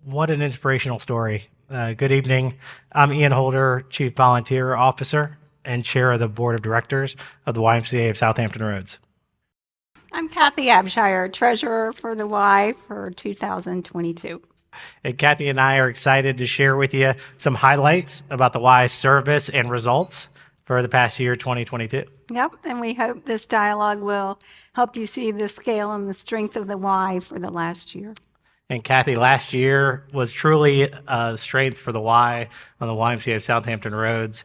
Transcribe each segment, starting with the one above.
What an inspirational story. Good evening. I'm Ian Holder, Chief Volunteer Officer and Chair of the Board of Directors of the YMCA of Southampton Roads. I'm Kathy Abshire, Treasurer for the Y for 2022. And Kathy and I are excited to share with you some highlights about the Y service and results for the past year, 2022. Yep, and we hope this dialogue will help you see the scale and the strength of the Y for the last year. And Kathy, last year was truly a strength for the Y on the YMCA of Southampton Roads.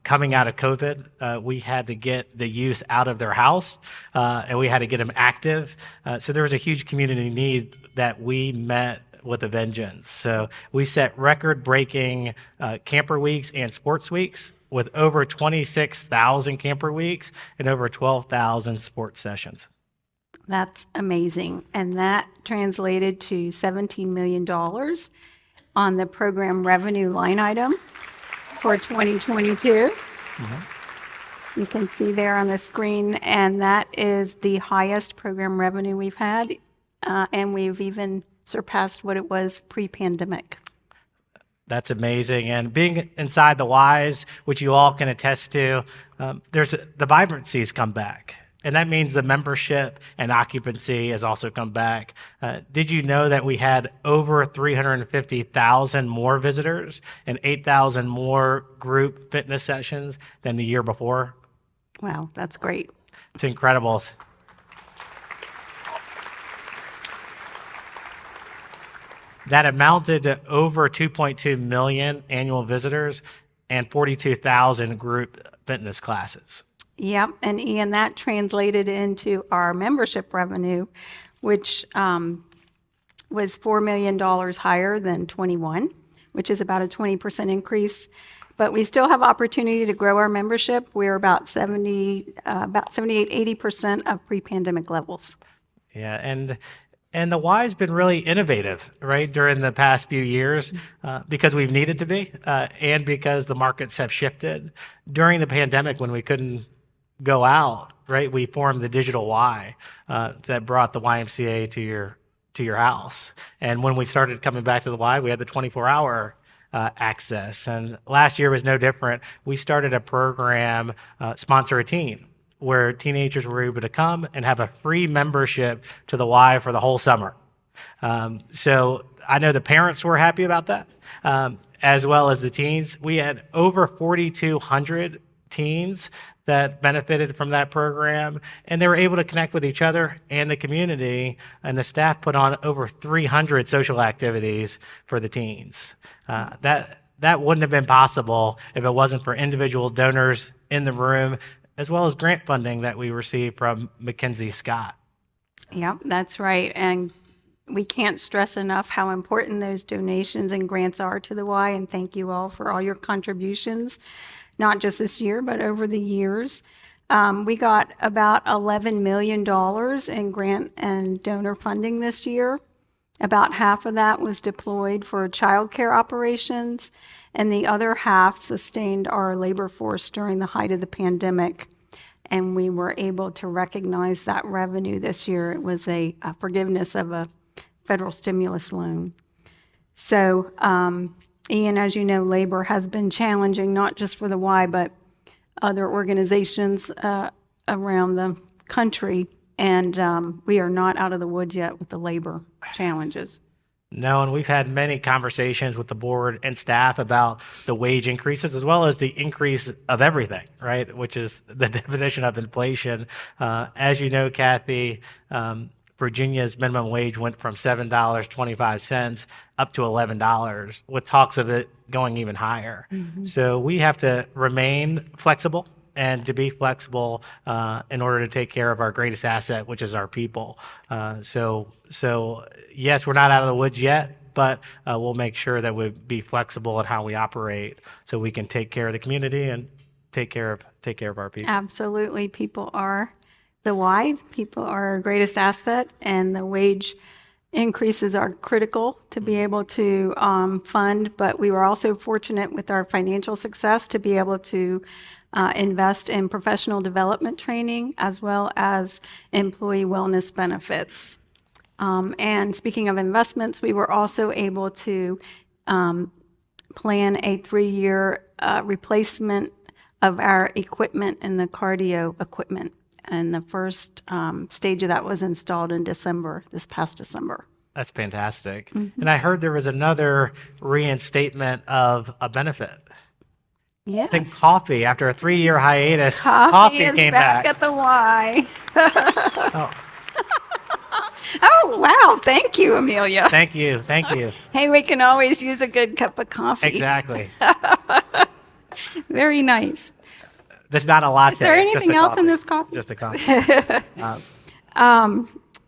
Coming out of COVID, we had to get the youth out of their house, and we had to get them active. So there was a huge community need that we met with a vengeance. So we set record-breaking camper weeks and sports weeks with over 26,000 camper weeks and over 12,000 sports sessions. That's amazing. And that translated to $17 million on the program revenue line item for 2022. You can see there on the screen, and that is the highest program revenue we've had, and we've even surpassed what it was pre-pandemic. That's amazing. And being inside the Ys, which you all can attest to, the vibrancy's come back. And that means the membership and occupancy has also come back. Did you know that we had over 350,000 more visitors and 8,000 more group fitness sessions than the year before? Wow, that's great. It's incredible. That amounted to over 2.2 million annual visitors and 42,000 group fitness classes. Yep, and Ian, that translated into our membership revenue, which was $4 million higher than 21, which is about a 20% increase. But we still have opportunity to grow our membership. We're about 78, 80% of pre-pandemic levels. Yeah, and the Y's been really innovative, right, during the past few years because we've needed to be and because the markets have shifted. During the pandemic, when we couldn't go out, right, we formed the Digital Y that brought the YMCA to your house. And when we started coming back to the Y, we had the 24-hour access. And last year was no different. We started a program, Sponsor a Teen, where teenagers were able to come and have a free membership to the Y for the whole summer. So I know the parents were happy about that, as well as the teens. We had over 4,200 teens that benefited from that program, and they were able to connect with each other and the community, and the staff put on over 300 social activities for the teens. That wouldn't have been possible if it wasn't for individual donors in the room, as well as grant funding that we received from Mackenzie Scott. Yep, that's right. And we can't stress enough how important those donations and grants are to the Y, and thank you all for all your contributions, not just this year, but over the years. We got about $11 million in grant and donor funding this year. About half of that was deployed for childcare operations, and the other half sustained our labor force during the height of the pandemic. And we were able to recognize that revenue this year. It was a forgiveness of a federal stimulus loan. So, Ian, as you know, labor has been challenging, not just for the Y, but other organizations around the country. And we are not out of the woods yet with the labor challenges. No, and we've had many conversations with the board and staff about the wage increases as well as the increase of everything, right? Which is the definition of inflation. As you know, Kathy, Virginia's minimum wage went from $7.25 up to $11, with talks of it going even higher. So we have to remain flexible and to be flexible in order to take care of our greatest asset, which is our people. So yes, we're not out of the woods yet, but we'll make sure that we be flexible in how we operate so we can take care of the community and take care of our people. Absolutely. People are the Y. People are our greatest asset, and the wage increases are critical to be able to fund. But we were also fortunate with our financial success to be able to invest in professional development training as well as employee wellness benefits. And speaking of investments, we were also able to plan a 3-year replacement of our equipment and the cardio equipment. And the first stage of that was installed in December, this past December. That's fantastic. And I heard there was another reinstatement of a benefit. I think Yes. coffee, after a 3-year hiatus, Coffee is came back back. at the Y. Oh, Oh, wow. Thank you, Amelia. thank you. Thank you. Hey, we can always use a good cup of coffee. Exactly. Very nice. That's not a latte. Is there it's just anything a else in coffee. this coffee? Just a coffee.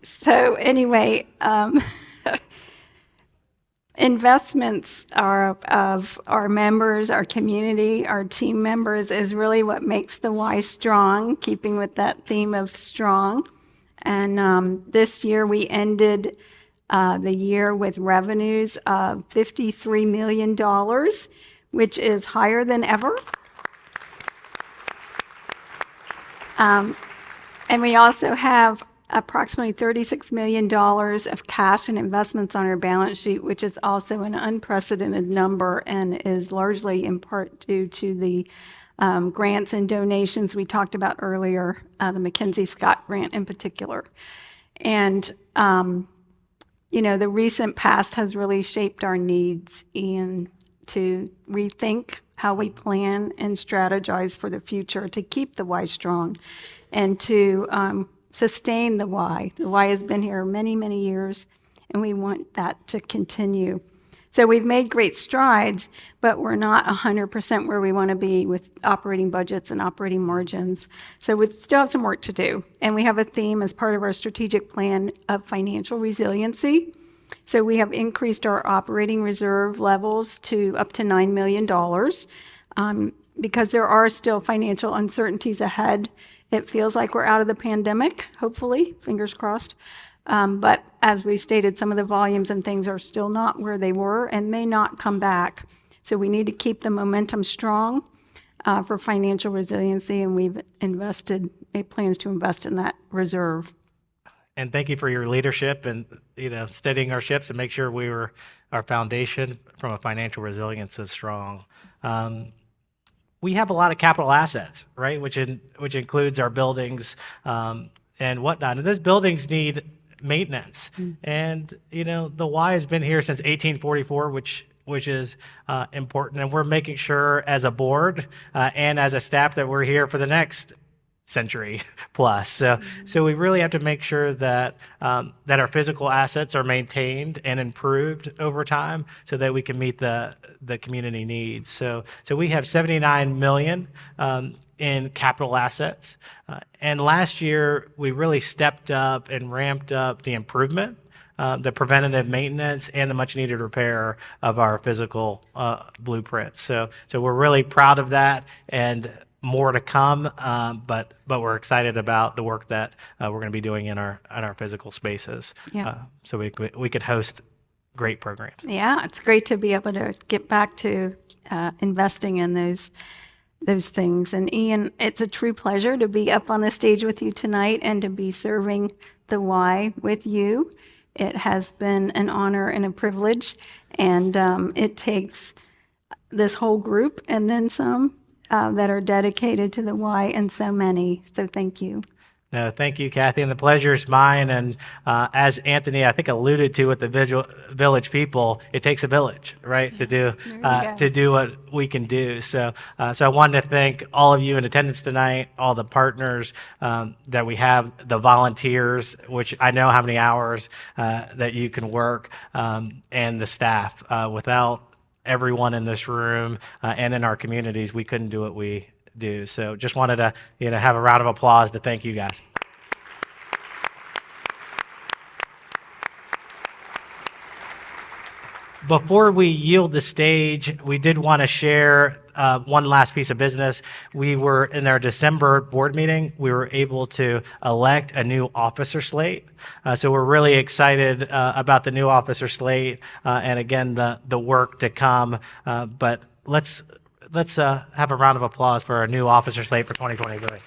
So anyway, investments are of our members, our community, our team members is really what makes the Y strong, keeping with that theme of strong. And this year we ended the year with revenues of $53 million, which is higher than ever. And we also have approximately $36 million of cash and investments on our balance sheet, which is also an unprecedented number and is largely in part due to the grants and donations we talked about earlier, the Mackenzie Scott grant in particular. And, the recent past has really shaped our needs and to rethink how we plan and strategize for the future to keep the Y strong and to sustain the Y. The Y has been here many, many years, and we want that to continue. So we've made great strides, but we're not 100% where we want to be with operating budgets and operating margins. So we still have some work to do. And we have a theme as part of our strategic plan of financial resiliency. So we have increased our operating reserve levels to up to $9 million because there are still financial uncertainties ahead. It feels like we're out of the pandemic, hopefully, fingers crossed. But as we stated, some of the volumes and things are still not where they were and may not come back. So we need to keep the momentum strong for financial resiliency, and we've made plans to invest in that reserve. And thank you for your leadership and steadying our ships and make sure our foundation from a financial resilience is strong. We have a lot of capital assets, right? Which includes our buildings and whatnot. And those buildings need maintenance. And the Y has been here since 1844, which is important. And we're making sure as a board and as a staff that we're here for the next century plus. So we really have to make sure that that our physical assets are maintained and improved over time so that we can meet the community needs. So we have 79 million in capital assets. And last year we really stepped up and ramped up the improvement, the preventative maintenance, and the much needed repair of our physical blueprint. So we're really proud of that, and more to come, but we're excited about the work that we're going to be doing in our physical spaces. Yeah. So we could host great programs. Yeah, it's great to be able to get back to investing in those things. And Ian, it's a true pleasure to be up on the stage with you tonight and to be serving the Y with you. It has been an honor and a privilege, and it takes this whole group and then some that are dedicated to the Y, and so many. So thank you. No, thank you, Kathy, and the pleasure is mine. And as Anthony, I think, alluded to with the village people, it takes a village, right, to do what we can do. So I wanted to thank all of you in attendance tonight, all the partners that we have, the volunteers, which I know how many hours that you can work, and the staff. Without everyone in this room and in our communities, we couldn't do what we do. So just wanted to have a round of applause to thank you guys. Before we yield the stage, we did want to share one last piece of business. We were in our December board meeting, we were able to elect a new officer slate. So we're really excited about the new officer slate and again, the work to come. But let's have a round of applause for our new officer slate for 2023.